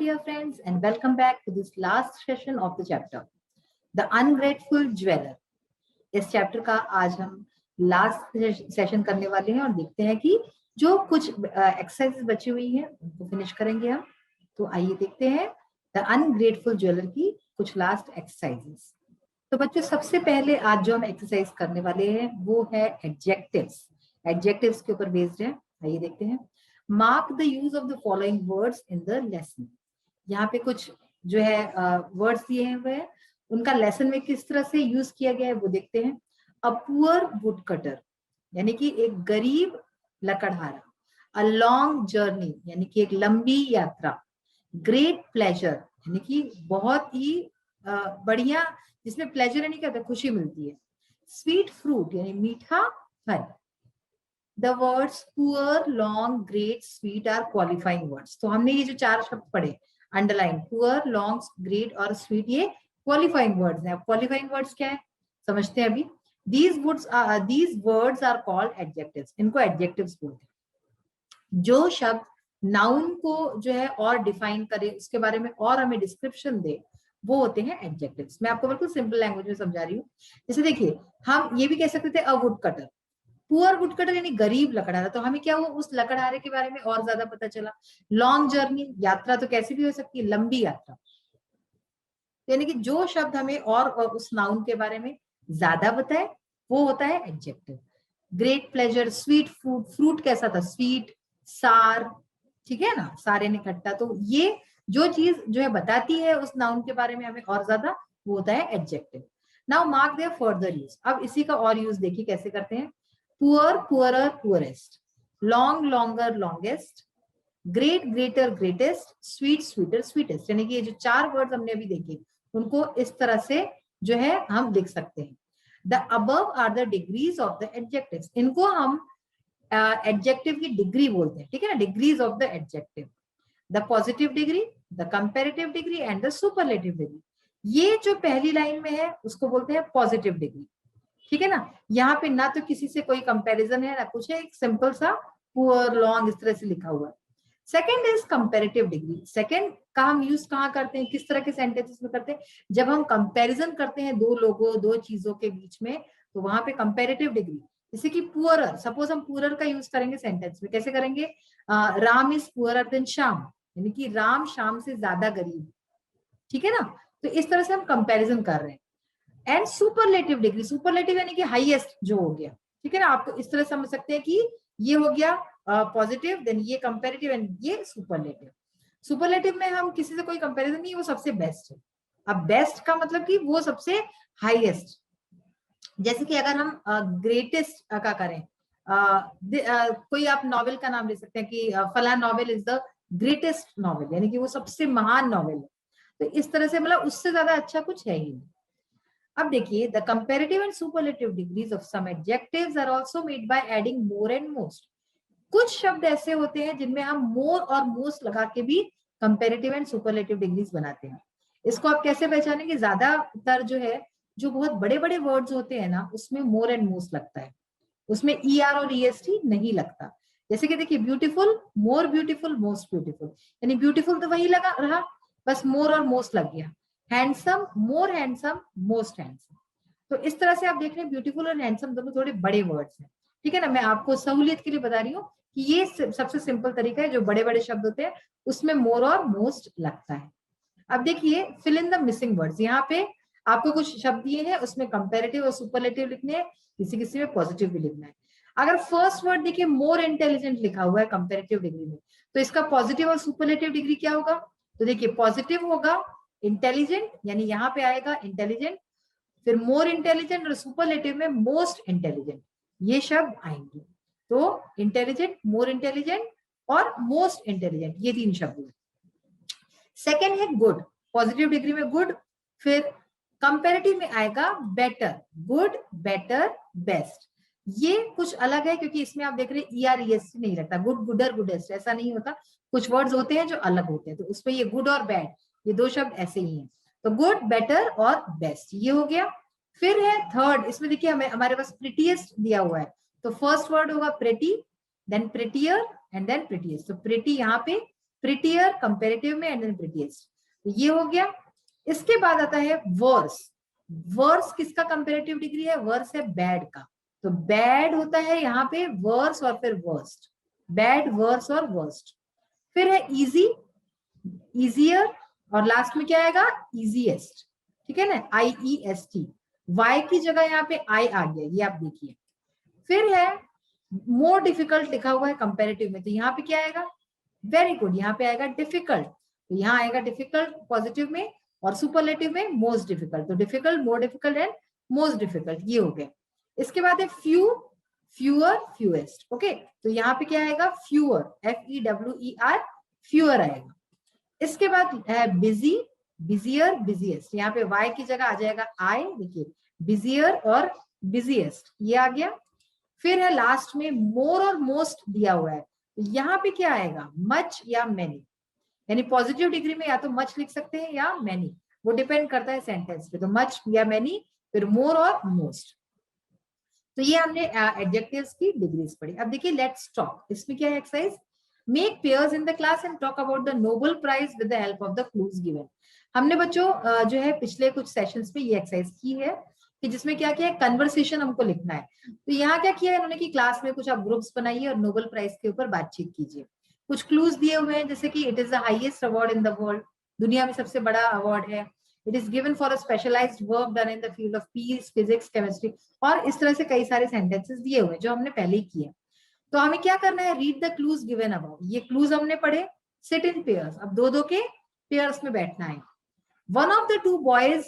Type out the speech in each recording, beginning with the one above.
dear friends, and welcome back to this last session of the chapter, The Ungrateful Dweller. इस chapter का आज हम last session करने वाले हैं और देखते हैं कि जो कुछ एक्सरसाइजेस बची हुई हैं उनको फिनिश करेंगे हम। तो आइए देखते हैं द अनग्रेटफुल ज्वेलर की कुछ लास्ट एक्सरसाइजेस। तो बच्चों, सबसे पहले आज जो हम एक्सरसाइज करने वाले हैं वो है एडजेक्टिव्स। एडजेक्टिव्स के ऊपर बेस्ड है। आइए देखते हैं। Mark the use of the following words in the lesson. यहाँ पे कुछ जो है वर्ड्स दिए हुए हैं, उनका लेसन में किस तरह से यूज किया गया है वो देखते हैं। अ पुअर वुड कटर यानी कि एक गरीब लकड़हारा। अ लॉन्ग जर्नी यानी कि एक लंबी यात्रा। ग्रेट प्लेजर यानी कि बहुत ही बढ़िया, जिसमें प्लेजर यानी क्या होता है, खुशी मिलती है। स्वीट फ्रूट यानी मीठा फल। The words poor, long, great, sweet are qualifying words. तो हमने ये जो चार शब्द पढ़े, अंडरलाइन, पुअर, लॉन्ग, ग्रेट और स्वीट, ये क्वालिफाइंग वर्ड्स हैं। क्वालिफाइंग वर्ड्स क्या है समझते हैं अभी। These words are called adjectives. इनको एडजेक्टिव्स बोलते हैं। जो शब्द नाउन को जो है और डिफाइन करे, उसके बारे में और हमें डिस्क्रिप्शन दे, वो होते हैं एडजेक्टिव्स। मैं आपको बिल्कुल सिंपल लैंग्वेज में समझा रही हूँ। जैसे देखिए, हम ये भी कह सकते थे a wood cutter, poor wood cutter यानी गरीब लकड़हारा, तो हमें क्या हुआ, उस लकड़हारे के बारे में और ज्यादा पता चला। लॉन्ग जर्नी, यात्रा तो कैसी भी हो सकती है, लंबी यात्रा। यानी कि जो शब्द हमें और उस नाउन के बारे में ज्यादा बताए वो होता है adjective. Great pleasure, sweet fruit, fruit कैसा था, स्वीट, सार, ठीक है ना, सारे ने खट्टा। तो ये जो चीज जो है बताती है उस नाउन के बारे में हमें और ज्यादा, वो होता है adjective. Now mark their further use. अब इसी का और यूज देखिए कैसे करते हैं। Poor, poorer, poorest. Long, longer, longest. Great, greater, greatest. Sweet, sweeter, sweetest. यानी कि ये जो चार वर्ड हमने अभी देखे, उनको इस तरह से जो है हम लिख सकते हैं। The above are the degrees of the adjectives. इनको हम एडजेक्टिव की डिग्री बोलते हैं, ठीक है ना, degrees of the adjective. The positive degree, the comparative degree and the superlative degree. ये जो पहली लाइन में है उसको बोलते हैं पॉजिटिव डिग्री, ठीक है ना। यहाँ पे ना तो किसी से कोई कंपैरिजन है ना कुछ है, एक सिंपल सा पुअर, लॉन्ग इस तरह से लिखा हुआ है। Second is comparative degree. Second का हम यूज कहाँ करते हैं, किस तरह के सेंटेंसेस में करते हैं, जब हम कंपैरिजन करते हैं दो लोगों, दो चीजों के बीच में, तो वहां पे कंपैरेटिव डिग्री। जैसे कि पुअरर, सपोज हम पुअरर का यूज करेंगे सेंटेंस में, कैसे करेंगे, Ram is poorer than Shyam, यानी कि राम श्याम से ज्यादा गरीब, ठीक है ना। तो इस तरह से हम कंपैरिजन कर रहे हैं। एंड सुपरलेटिव डिग्री, सुपरलेटिव यानी कि हाईएस्ट जो हो गया, ठीक है ना। आपको इस तरह समझ सकते हैं कि ये हो गया पॉजिटिव, देन ये कंपैरेटिव एंड ये सुपरलेटिव। सुपरलेटिव में हम किसी से कोई कंपैरिजन नहीं, वो सबसे बेस्ट है। अब बेस्ट का मतलब कि वो सबसे हाईएस्ट। जैसे कि अगर हम ग्रेटेस्ट का करें, कोई आप नॉवेल का नाम ले सकते हैं कि फला novel is the greatest novel, यानी कि वो सबसे महान नॉवेल है। तो इस तरह से मतलब उससे ज्यादा अच्छा कुछ है ही नहीं। अब देखिए, the comparative and superlative degrees of some adjectives are also made by adding more and most. कुछ शब्द ऐसे होते हैं जिनमें हम मोर और मोस्ट लगा के भी कंपैरेटिव एंड सुपरलेटिव डिग्रीज बनाते हैं। इसको आप कैसे पहचानेंगे, ज्यादातर जो है, जो बहुत बड़े बड़े वर्ड्स होते हैं ना, उसमें मोर एंड मोस्ट लगता है, उसमें ER और EST नहीं लगता। जैसे कि देखिए, beautiful, more beautiful, most beautiful, यानी ब्यूटीफुल तो वही लगा रहा, बस मोर और मोस्ट लग गया। हैंडसम, मोर हैंडसम, मोस्ट हैंडसम। तो इस तरह से आप देख रहे हैं, ब्यूटीफुल और हैंडसम दोनों थोड़े बड़े वर्ड्स हैं, ठीक है ना। मैं आपको सहूलियत के लिए बता रही हूँ कि ये सबसे सिंपल तरीका है, जो बड़े बड़े शब्द होते हैं उसमें मोर और मोस्ट लगता है। अब देखिए, fill in the missing words. यहाँ पे आपको कुछ शब्द दिए हैं, उसमें कंपैरेटिव और सुपरलेटिव लिखने हैं, किसी किसी में पॉजिटिव भी लिखना है। अगर फर्स्ट वर्ड देखिए मोर इंटेलिजेंट लिखा हुआ है कंपैरेटिव डिग्री में, तो इसका पॉजिटिव और सुपरलेटिव डिग्री क्या होगा। तो देखिए, पॉजिटिव होगा इंटेलिजेंट, यानी यहाँ पे आएगा इंटेलिजेंट, फिर मोर इंटेलिजेंट, और सुपरलेटिव में मोस्ट इंटेलिजेंट, ये शब्द आएंगे। तो इंटेलिजेंट, मोर इंटेलिजेंट और मोस्ट इंटेलिजेंट, ये तीन शब्द हैं। सेकेंड है गुड, पॉजिटिव डिग्री में गुड, फिर कंपैरेटिव में आएगा बेटर, गुड, बेटर, बेस्ट। ये कुछ अलग है क्योंकि इसमें आप देख रहे हैं ER EST नहीं लगता, गुड, गुडर, गुडेस्ट ऐसा नहीं होता। कुछ वर्ड्स होते हैं जो अलग होते हैं, तो उसमें ये गुड और बैड, ये दो शब्द ऐसे ही हैं। तो गुड, बेटर और बेस्ट, ये हो गया। फिर है थर्ड, इसमें देखिए हमें हमारे पास प्रिटीएस्ट दिया हुआ है, तो फर्स्ट वर्ड होगा pretty, then prettier and then prettiest. तो प्रेटी यहाँ पे प्रिटियर कंपेरेटिव में, एंड देन प्रिटीएस्ट। ये हो गया। इसके बाद आता है वर्स। वर्स किसका कंपेरेटिव डिग्री है? वर्स है बैड का। तो बैड होता है यहाँ पे वर्स और फिर वर्स्ट, बैड, वर्स और वर्स्ट। फिर है इजी, इजियर, और लास्ट में क्या आएगा? इजीएस्ट। ठीक है ना, IEST। वाई की जगह यहाँ पे आई आ गया, ये आप देखिए। फिर है मोर डिफिकल्ट लिखा हुआ है कंपेरेटिव में, तो यहाँ पे क्या आएगा? वेरी गुड, यहाँ पे आएगा डिफिकल्ट। तो यहाँ आएगा डिफिकल्ट पॉजिटिव में, और सुपरलेटिव में मोस्ट डिफिकल्ट। तो difficult, more difficult and most difficult, ये हो गया। इसके बाद है फ्यू, फ्यूअर, फ्यूएस्ट। ओके, तो यहाँ पे क्या आएगा? फ्यूअर, FEWER, फ्यूअर आएगा। इसके बाद है बिजी, बिजियर, बिजिएस्ट। यहाँ पे वाई की जगह आ जाएगा आई, देखिए बिजियर और बिजिएस्ट, ये आ गया। फिर है लास्ट में मोर और मोस्ट दिया हुआ है, तो यहाँ पे क्या आएगा? मच या मैनी। यानी पॉजिटिव डिग्री में या तो मच लिख सकते हैं या मैनी, वो डिपेंड करता है सेंटेंस पे। तो मच या मैनी, फिर मोर और मोस्ट। तो ये हमने एडजेक्टिव्स की डिग्रीज पढ़ी। अब देखिए लेट्स टॉक, इसमें क्या है exercise? Make pairs in the class and talk about the Nobel prize with the help of the clues given. हमने बच्चों जो है पिछले कुछ सेशंस में ये एक्सरसाइज की है कि जिसमें क्या किया है? कन्वर्सेशन हमको लिखना है। तो यहाँ क्या किया है इन्होंने कि क्लास में कुछ आप ग्रुप्स बनाइए और नोबल प्राइज के ऊपर बातचीत कीजिए। कुछ क्लूज दिए हुए हैं, जैसे कि it is the highest award in the world, दुनिया में सबसे बड़ा अवार्ड है। It is given for a specialised work done in the field of peace, physics, chemistry, और इस तरह से कई सारे सेंटेंसेस दिए हुए हैं जो हमने पहले ही किए। तो हमें क्या करना है? Read the clues given about. ये क्लूज हमने पढ़े। सिट इन पेयर्स, अब दो दो के पेयर्स में बैठना है। One of the two boys,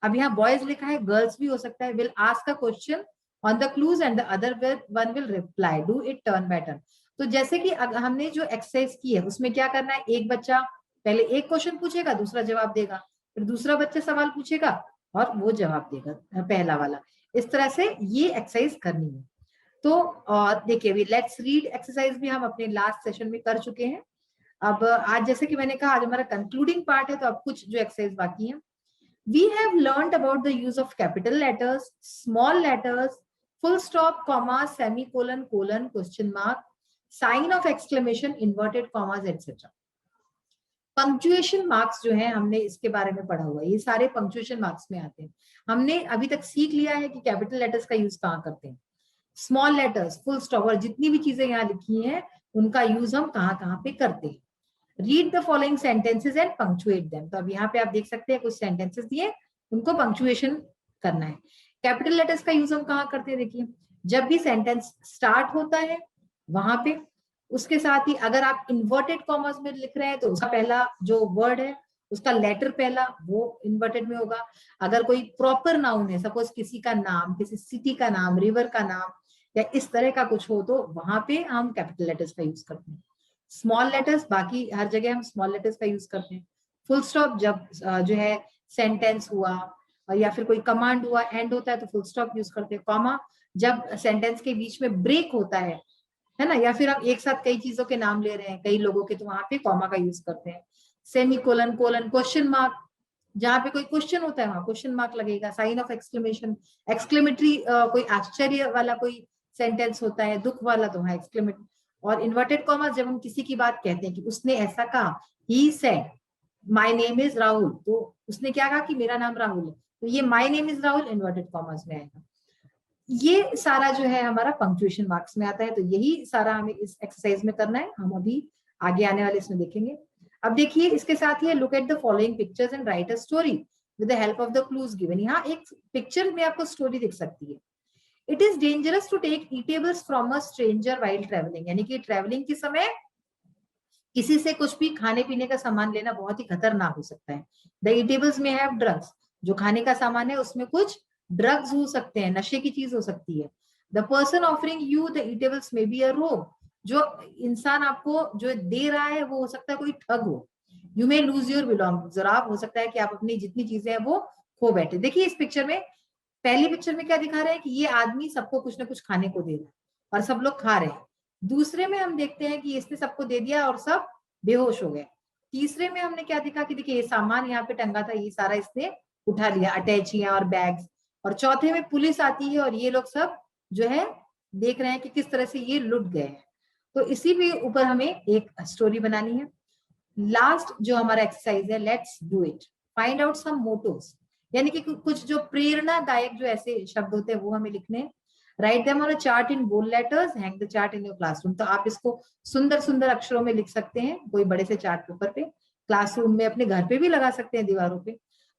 अब यहाँ बॉयज लिखा है, गर्ल्स भी हो सकता है, will ask a question on the clues and the other one will reply, do it turn by turn. तो जैसे कि हमने जो एक्सरसाइज की है उसमें क्या करना है? एक बच्चा पहले एक क्वेश्चन पूछेगा, दूसरा जवाब देगा, फिर दूसरा बच्चा सवाल पूछेगा और वो जवाब देगा पहला वाला। इस तरह से ये एक्सरसाइज करनी है। तो देखिए अभी लेट्स रीड एक्सरसाइज भी हम अपने लास्ट सेशन में कर चुके हैं। अब आज जैसे कि मैंने कहा आज हमारा कंक्लूडिंग पार्ट है, तो अब कुछ जो एक्सरसाइज बाकी है। We have learned about the use of capital letters, small letters, full stop, comma, semicolon, colon, question mark, sign of exclamation, inverted commas, etc. Punctuation marks जो है हमने इसके बारे में पढ़ा हुआ है, ये सारे पंक्चुएशन मार्क्स में आते हैं। हमने अभी तक सीख लिया है कि कैपिटल लेटर्स का यूज कहाँ करते हैं, स्मॉल लेटर्स, फुल स्टॉप, और जितनी भी चीजें यहाँ लिखी हैं उनका यूज हम कहाँ कहाँ पे करते हैं। Read the following sentences and punctuate them. तो अब यहाँ पे आप देख सकते हैं कुछ सेंटेंसेस दिए, उनको पंक्चुएशन करना है। कैपिटल लेटर्स का यूज हम कहाँ करते हैं? देखिए जब भी सेंटेंस स्टार्ट होता है वहां पे, उसके साथ ही अगर आप इन्वर्टेड कॉमर्स में लिख रहे हैं तो उसका पहला जो वर्ड है उसका लेटर पहला वो इन्वर्टेड में होगा। अगर कोई प्रॉपर नाउन है, सपोज किसी का नाम, किसी सिटी का नाम, रिवर का नाम या इस तरह का कुछ हो, तो वहां पे हम कैपिटल लेटर्स का यूज करते हैं। स्मॉल लेटर्स बाकी हर जगह हम स्मॉल लेटर्स का यूज करते हैं। फुल स्टॉप जब जो है सेंटेंस हुआ और या फिर कोई कमांड हुआ, एंड होता है तो फुल स्टॉप यूज करते हैं। कॉमा जब सेंटेंस के बीच में ब्रेक होता है ना, या फिर हम एक साथ कई चीजों के नाम ले रहे हैं, कई लोगों के, तो वहां पे कॉमा का यूज करते हैं। Semi colon, colon, question mark, जहाँ पे कोई क्वेश्चन होता है वहां क्वेश्चन मार्क लगेगा। साइन ऑफ एक्सक्लेमेशन, एक्सक्लेमेटरी, कोई आश्चर्य वाला कोई सेंटेंस होता है, दुख वाला, तो वहां एक्सक्लेमेटरी। और इन्वर्टेड कॉमा जब हम किसी की बात कहते हैं कि उसने ऐसा कहा, he said my name is Rahul, तो उसने क्या कहा कि मेरा नाम राहुल है, तो ये my name is Rahul inverted commas में आएगा। ये सारा जो है हमारा पंक्चुएशन मार्क्स में आता है। तो यही सारा हमें इस एक्सरसाइज में करना है, हम अभी आगे आने वाले इसमें देखेंगे। अब देखिए इसके साथ ही look at the following pictures and write a story with the help of the clues given. यहाँ एक पिक्चर में आपको स्टोरी दिख सकती है। It is dangerous to take eatables from a stranger while travelling, यानी कि ट्रेवलिंग के समय किसी से कुछ भी खाने पीने का सामान लेना बहुत ही खतरनाक हो सकता है। द ईटेबल्स में हैव ड्रग्स, जो खाने का सामान है उसमें कुछ ड्रग्स हो सकते हैं, नशे की चीज हो सकती है। The person offering you the eatables में बी अ रोग, जो इंसान आपको जो दे रहा है वो हो सकता है कोई ठग हो। You may lose your belongings, और आप हो सकता है कि आप अपनी जितनी चीजें हैं वो खो बैठे। देखिए इस पिक्चर में, पहली पिक्चर में क्या दिखा रहे हैं कि ये आदमी सबको कुछ ना कुछ खाने को दे रहा है और सब लोग खा रहे हैं। दूसरे में हम देखते हैं कि इसने सबको दे दिया और सब बेहोश हो गए। तीसरे में हमने क्या देखा कि देखिए ये सामान यहाँ पे टंगा था, ये सारा इसने उठा लिया, अटैचियां और बैग्स। और चौथे में पुलिस आती है और ये लोग सब जो है देख रहे हैं कि किस तरह से ये लुट गए हैं। तो इसी के ऊपर हमें एक स्टोरी बनानी है। लास्ट जो हमारा एक्सरसाइज है, let's do it, find out some mottos, यानी कि कुछ जो प्रेरणादायक जो ऐसे शब्द होते हैं वो हमें लिखने हैं। Write them on a chart in bold letters, hang the chart in your classroom. तो आप इसको सुंदर सुंदर अक्षरों में लिख सकते हैं कोई बड़े से चार्ट पेपर पे, क्लासरूम में, अपने घर पे भी लगा सकते हैं दीवारों पे।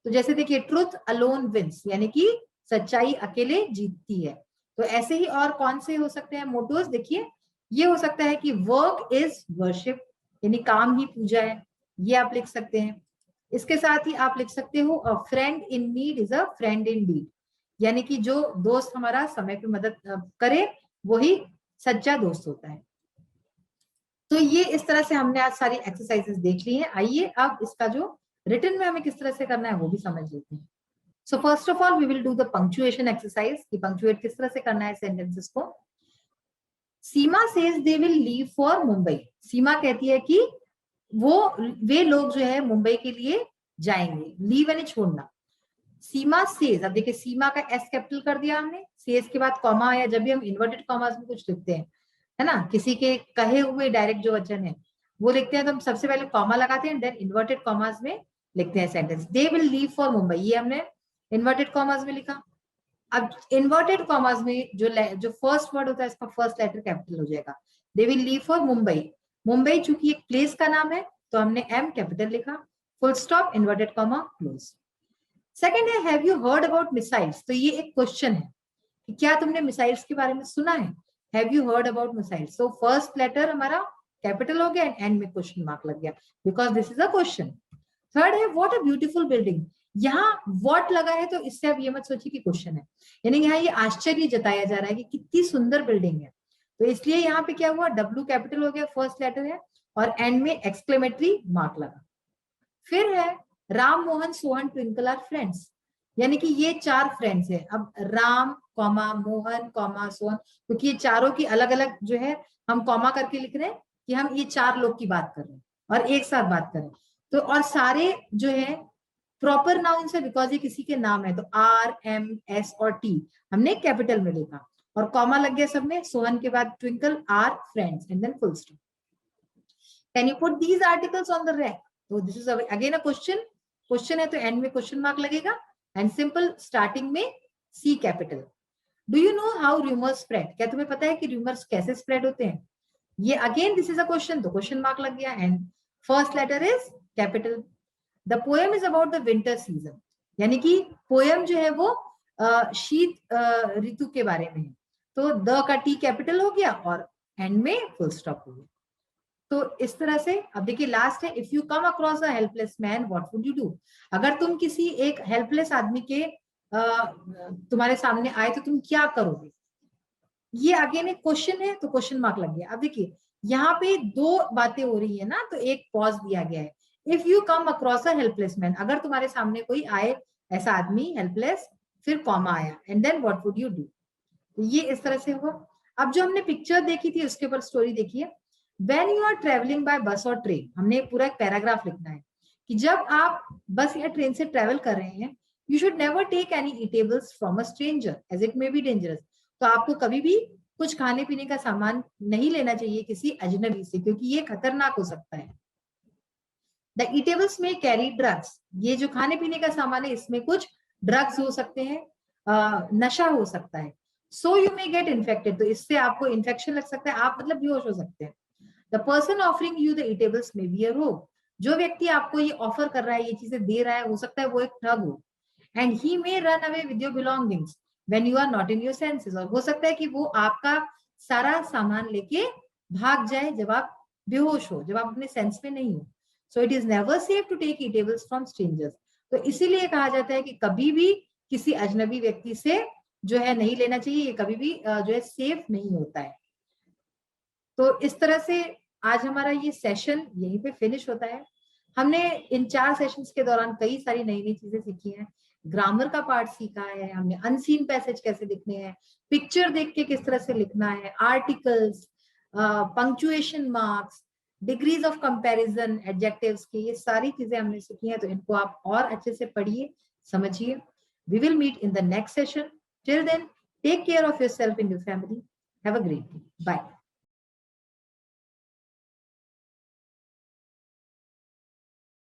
तो जैसे देखिए, ट्रुथ अलोन विंस, यानी कि सच्चाई अकेले जीतती है। तो ऐसे ही और कौन से हो सकते हैं मोटोस, देखिए ये हो सकता है कि वर्क इज वर्शिप, यानी काम ही पूजा है, ये आप लिख सकते हैं। इसके साथ ही आप लिख सकते हो a friend in need is a friend indeed, यानी कि जो दोस्त हमारा समय पे मदद करे वही सच्चा दोस्त होता है। तो ये इस तरह से हमने आज सारी एक्सरसाइजेस देख ली हैं। आइए अब इसका जो रिटन में हमें किस तरह से करना है वो भी समझ लेते हैं। So first of all we will do the punctuation exercise, कि पंक्चुएट किस तरह से करना है सेंटेंसेस को। Seema says they will leave for Mumbai, Seema कहती है कि वे लोग जो है मुंबई के लिए जाएंगे, लीव यानी छोड़ना। सीमा सेज, अब देखिए सीमा का एस कैपिटल कर दिया हमने, सेज के बाद कॉमा आया, जब भी हम इन्वर्टेड कॉमास में कुछ लिखते हैं, है ना, किसी के कहे हुए डायरेक्ट जो वचन है वो लिखते हैं तो हम सबसे पहले कॉमा लगाते हैं, देन इन्वर्टेड कॉमास में लिखते हैं sentence. They will leave for Mumbai, ये हमने इन्वर्टेड कॉमास में लिखा। अब इन्वर्टेड कॉमास में जो फर्स्ट वर्ड होता है इसका फर्स्ट लेटर कैपिटल हो जाएगा। They will leave for Mumbai, Mumbai चूंकि एक प्लेस का नाम है तो हमने एम कैपिटल लिखा, full stop, inverted comma, close. Second है have you heard about missiles, तो ये एक क्वेश्चन है कि क्या तुमने मिसाइल्स के बारे में सुना है, have you heard about missiles. So first letter हमारा कैपिटल हो गया एंड एंड में क्वेश्चन मार्क लग गया, because this is a question. Third है व्हाट अ ब्यूटीफुल बिल्डिंग, यहाँ व्हाट लगा है तो इससे आप ये मत सोचिए कि क्वेश्चन है, यानी यहाँ ये आश्चर्य जताया जा रहा है कि कितनी सुंदर बिल्डिंग है, तो इसलिए यहाँ पे क्या हुआ, डब्ल्यू कैपिटल हो गया, फर्स्ट लेटर है, और एंड में एक्सक्लेमेटरी मार्क लगा। फिर है राम मोहन सोहन ट्विंकल आर फ्रेंड्स, यानी कि ये चार फ्रेंड्स है। अब राम कॉमा मोहन कॉमा सोहन, क्योंकि ये चारों की अलग अलग जो है हम कॉमा करके लिख रहे हैं कि हम ये चार लोग की बात कर रहे हैं और एक साथ बात करें। तो और सारे जो है प्रॉपर नाउन से, बिकॉज ये किसी के नाम है, तो आर एम एस और टी हमने कैपिटल में लिखा और कॉमा लग गया सब में, सोहन के बाद Twinkle are friends and then full stop. Can you put these articles on the rack, तो this is again a question, question है तो एंड में क्वेश्चन मार्क लगेगा एंड सिंपल स्टार्टिंग में C capital. Do you know how rumours spread, क्या तुम्हें पता है कि रूमर्स कैसे स्प्रेड होते हैं, ये again this is a question, तो क्वेश्चन मार्क लग गया and first letter is capital. The poem is about the winter season, यानी कि पोएम जो है वो शीत ऋतु के बारे में है, तो द का टी कैपिटल हो गया और एंड में फुल स्टॉप हो गया। तो इस तरह से अब देखिए लास्ट है, if you come across a helpless man what would you do, अगर तुम किसी एक हेल्पलेस आदमी के तुम्हारे सामने आए तो तुम क्या करोगे, ये अगेन एक क्वेश्चन है तो क्वेश्चन मार्क लग गया। अब देखिए यहाँ पे दो बातें हो रही है ना, तो एक पॉज दिया गया है, if you come across a helpless man, अगर तुम्हारे सामने कोई आए ऐसा आदमी हेल्पलेस, फिर कॉमा आया and then what would you do, तो ये इस तरह से हुआ। अब जो हमने पिक्चर देखी थी उसके ऊपर स्टोरी देखिए, when you are travelling by bus और ट्रेन, हमने पूरा एक पैराग्राफ लिखना है कि जब आप बस या ट्रेन से ट्रेवल कर रहे हैं, you should never take any eatables from a stranger as it may be dangerous, तो आपको कभी भी कुछ खाने पीने का सामान नहीं लेना चाहिए किसी अजनबी से, क्योंकि ये खतरनाक हो सकता है। द ईटेबल्स में कैरी ड्रग्स, ये जो खाने पीने का सामान है इसमें कुछ ड्रग्स हो सकते हैं, नशा हो सकता है। So you may get infected, तो इससे आपको इन्फेक्शन लग सकता है, आप मतलब बेहोश हो सकते हैं। The person offering you the eatables may be a रोग, जो व्यक्ति आपको ये ऑफर कर रहा है, ये चीजें दे रहा है, हो सकता है वो एक ठग हो। And he may run away with your belongings when you are not in your senses, और हो सकता है कि वो आपका सारा सामान लेके भाग जाए जब आप बेहोश हो, जब आप अपने सेंस में नहीं हो। So it is never safe to take eatables from strangers, तो इसीलिए कहा जाता है कि कभी भी किसी अजनबी व्यक्ति से जो है नहीं लेना चाहिए, ये कभी भी जो है सेफ नहीं होता है। तो इस तरह से आज हमारा ये सेशन यहीं पे फिनिश होता है। हमने इन 4 सेशंस के दौरान कई सारी नई नई चीजें सीखी हैं, ग्रामर का पार्ट सीखा है हमने, अनसीन पैसेज कैसे लिखने हैं, पिक्चर देख के किस तरह से लिखना है, articles, punctuation marks, degrees of comparison, adjectives की, ये सारी चीजें हमने सीखी हैं। तो इनको आप और अच्छे से पढ़िए, समझिए। We will meet in the next session. Till then take care of yourself and your family. Have a great day. Bye.